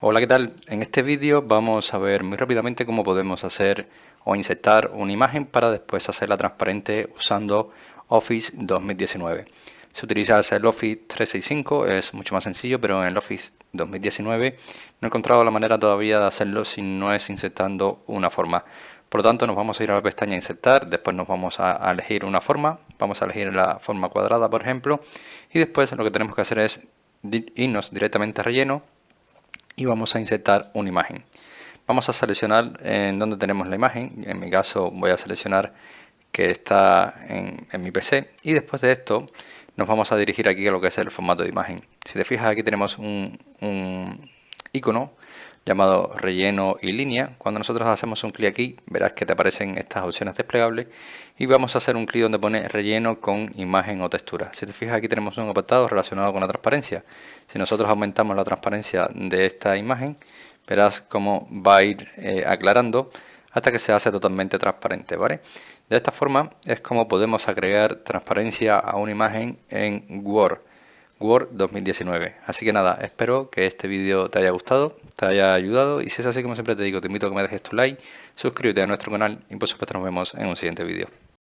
Hola, ¿qué tal? En este vídeo vamos a ver muy rápidamente cómo podemos hacer o insertar una imagen para después hacerla transparente usando Office 2019. Si utilizas el Office 365 es mucho más sencillo, pero en el Office 2019 no he encontrado la manera todavía de hacerlo si no es insertando una forma. Por lo tanto, nos vamos a ir a la pestaña Insertar, después nos vamos a elegir una forma, vamos a elegir la forma cuadrada, por ejemplo, y después lo que tenemos que hacer es irnos directamente a Relleno y vamos a insertar una imagen. Vamos a seleccionar en donde tenemos la imagen. En mi caso voy a seleccionar que está en mi PC, y después de esto nos vamos a dirigir aquí a lo que es el formato de imagen. Si te fijas, aquí tenemos un icono llamado relleno y línea. Cuando nosotros hacemos un clic aquí, verás que te aparecen estas opciones desplegables y vamos a hacer un clic donde pone relleno con imagen o textura. Si te fijas, aquí tenemos un apartado relacionado con la transparencia. Si nosotros aumentamos la transparencia de esta imagen, verás cómo va a ir aclarando hasta que se hace totalmente transparente, ¿vale? De esta forma es como podemos agregar transparencia a una imagen en Word 2019. Así que nada, espero que este vídeo te haya gustado, te haya ayudado, y si es así, como siempre te digo, te invito a que me dejes tu like, suscríbete a nuestro canal y por supuesto nos vemos en un siguiente vídeo.